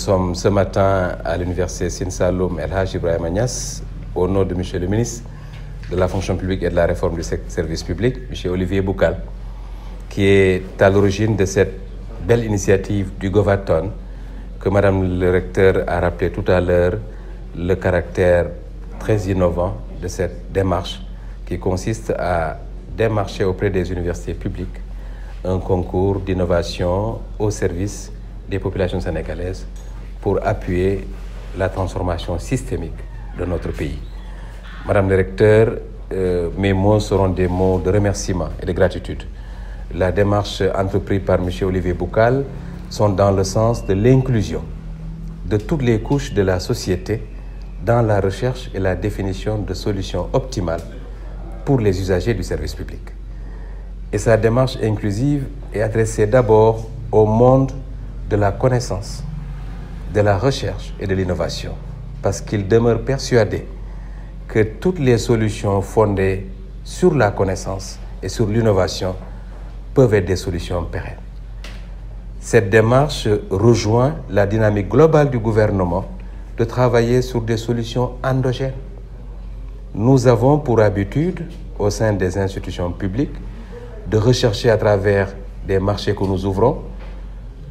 sommes ce matin à l'université Sine Saloum El Hadj Ibrahima Niass, au nom de Monsieur le ministre de la fonction publique et de la réforme du service public, Monsieur Olivier Boucal, qui est à l'origine de cette belle initiative du Govaton, que Madame le recteur a rappelé tout à l'heure, le caractère très innovant de cette démarche qui consiste à démarcher auprès des universités publiques un concours d'innovation au service des populations sénégalaises pour appuyer la transformation systémique de notre pays. Madame le recteur, mes mots seront des mots de remerciement et de gratitude. La démarche entreprise par M. Olivier Boucal sont dans le sens de l'inclusion de toutes les couches de la société dans la recherche et la définition de solutions optimales pour les usagers du service public. Et sa démarche inclusive est adressée d'abord au monde de la connaissance, de la recherche et de l'innovation, parce qu'il demeure persuadé que toutes les solutions fondées sur la connaissance et sur l'innovation peuvent être des solutions pérennes. Cette démarche rejoint la dynamique globale du gouvernement de travailler sur des solutions endogènes. Nous avons pour habitude, au sein des institutions publiques, de rechercher à travers des marchés que nous ouvrons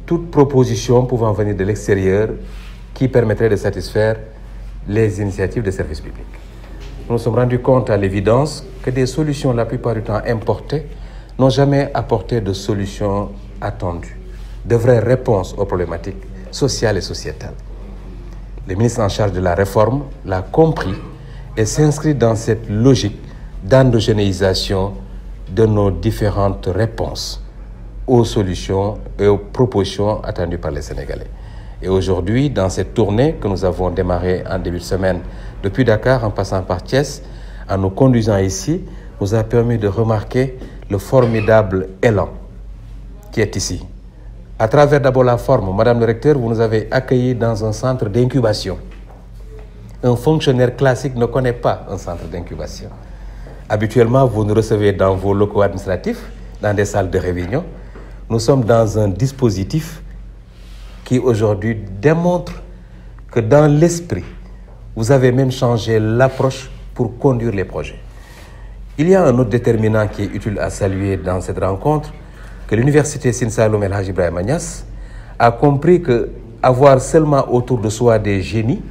toute proposition pouvant venir de l'extérieur qui permettrait de satisfaire les initiatives de service public. Nous nous sommes rendus compte à l'évidence que des solutions la plupart du temps importées n'ont jamais apporté de solutions attendues, de vraies réponses aux problématiques sociales et sociétales. Le ministre en charge de la réforme l'a compris et s'inscrit dans cette logique d'endogénéisation de nos différentes réponses aux solutions et aux propositions attendues par les Sénégalais. Et aujourd'hui, dans cette tournée que nous avons démarrée en début de semaine depuis Dakar, en passant par Thiès, en nous conduisant ici, nous a permis de remarquer le formidable élan qui est ici. À travers d'abord la forme, Madame le recteur, vous nous avez accueillis dans un centre d'incubation. Un fonctionnaire classique ne connaît pas un centre d'incubation. Habituellement, vous nous recevez dans vos locaux administratifs, dans des salles de réunion. Nous sommes dans un dispositif qui aujourd'hui démontre que dans l'esprit, vous avez même changé l'approche pour conduire les projets. Il y a un autre déterminant qui est utile à saluer dans cette rencontre, que l'université Sine Saloum El Hadj Ibrahima Niass a compris que avoir seulement autour de soi des génies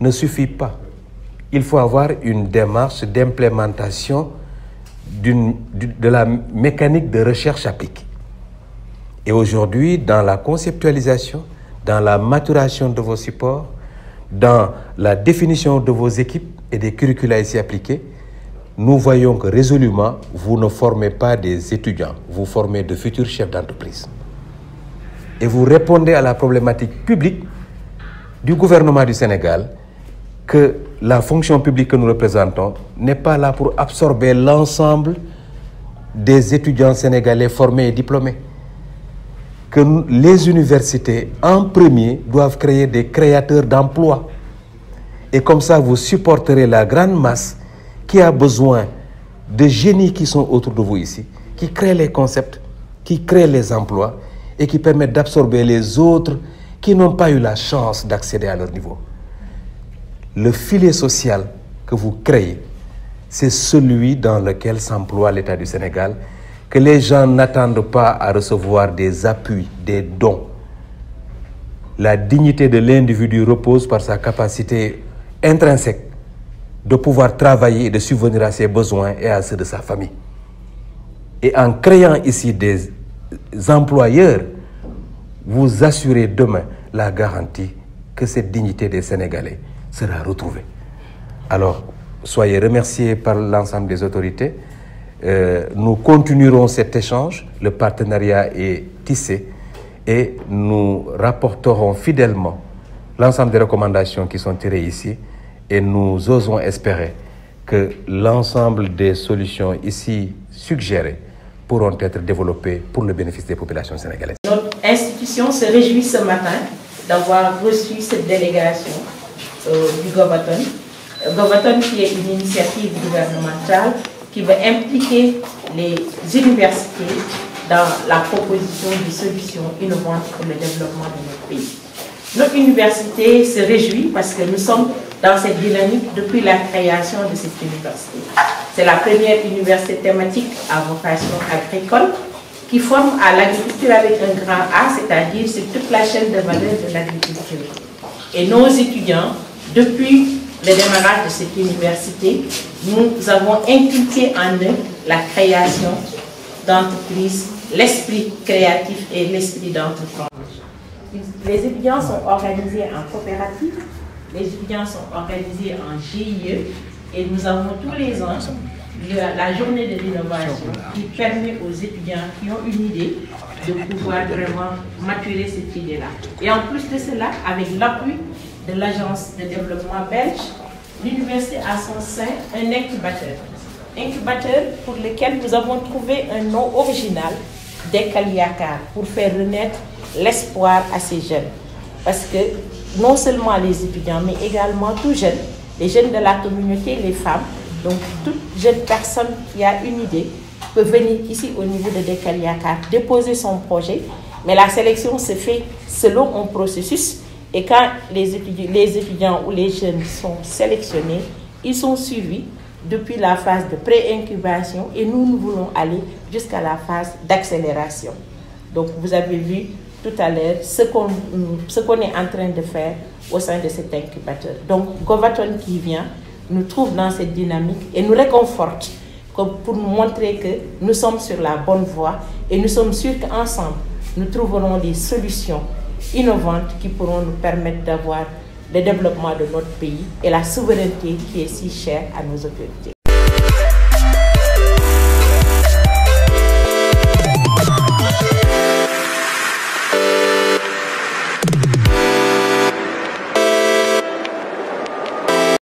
ne suffit pas. Il faut avoir une démarche d'implémentation de la mécanique de recherche appliquée. Et aujourd'hui, dans la conceptualisation, dans la maturation de vos supports, dans la définition de vos équipes et des curricula ici appliqués, nous voyons que résolument, vous ne formez pas des étudiants, vous formez de futurs chefs d'entreprise. Et vous répondez à la problématique publique du gouvernement du Sénégal que la fonction publique que nous représentons n'est pas là pour absorber l'ensemble des étudiants sénégalais formés et diplômés. Que les universités, en premier, doivent créer des créateurs d'emplois. Et comme ça, vous supporterez la grande masse qui a besoin de génies qui sont autour de vous ici, qui créent les concepts, qui créent les emplois et qui permettent d'absorber les autres qui n'ont pas eu la chance d'accéder à leur niveau. Le filet social que vous créez, c'est celui dans lequel s'emploie l'État du Sénégal, que les gens n'attendent pas à recevoir des appuis, des dons. La dignité de l'individu repose par sa capacité intrinsèque de pouvoir travailler et de subvenir à ses besoins et à ceux de sa famille. Et en créant ici des employeurs, vous assurez demain la garantie que cette dignité des Sénégalais sera retrouvée. Alors, soyez remerciés par l'ensemble des autorités. Nous continuerons cet échange, le partenariat est tissé et nous rapporterons fidèlement l'ensemble des recommandations qui sont tirées ici et nous osons espérer que l'ensemble des solutions ici suggérées pourront être développées pour le bénéfice des populations sénégalaises. Notre institution se réjouit ce matin d'avoir reçu cette délégation du Govaton. Govaton qui est une initiative gouvernementale qui veut impliquer les universités dans la proposition de solutions innovantes pour le développement de notre pays. Notre université se réjouit parce que nous sommes dans cette dynamique depuis la création de cette université. C'est la première université thématique à vocation agricole qui forme à l'agriculture avec un grand A, c'est-à-dire sur toute la chaîne de valeur de l'agriculture. Et nos étudiants, depuis le démarrage de cette université, nous avons inculqué en eux la création d'entreprises, l'esprit créatif et l'esprit d'entreprise. Les étudiants sont organisés en coopérative, les étudiants sont organisés en GIE et nous avons tous les ans la journée de l'innovation qui permet aux étudiants qui ont une idée de pouvoir vraiment maturer cette idée-là. Et en plus de cela, avec l'appui de l'agence de développement belge, l'université a son sein un incubateur. Incubateur pour lequel nous avons trouvé un nom original, Dekkal Yakar, pour faire renaître l'espoir à ces jeunes. Parce que non seulement les étudiants, mais également tous jeunes, les jeunes de la communauté, les femmes, donc toute jeune personne qui a une idée peut venir ici au niveau de Dekkal Yakar, déposer son projet, mais la sélection se fait selon un processus et quand les étudiants ou les jeunes sont sélectionnés, ils sont suivis depuis la phase de pré-incubation et nous voulons aller jusqu'à la phase d'accélération. Donc vous avez vu tout à l'heure ce qu'on est en train de faire au sein de cet incubateur. Donc Govaton qui vient nous trouve dans cette dynamique et nous réconforte pour nous montrer que nous sommes sur la bonne voie et nous sommes sûrs qu'ensemble, nous trouverons des solutions innovantes qui pourront nous permettre d'avoir le développement de notre pays et la souveraineté qui est si chère à nos autorités.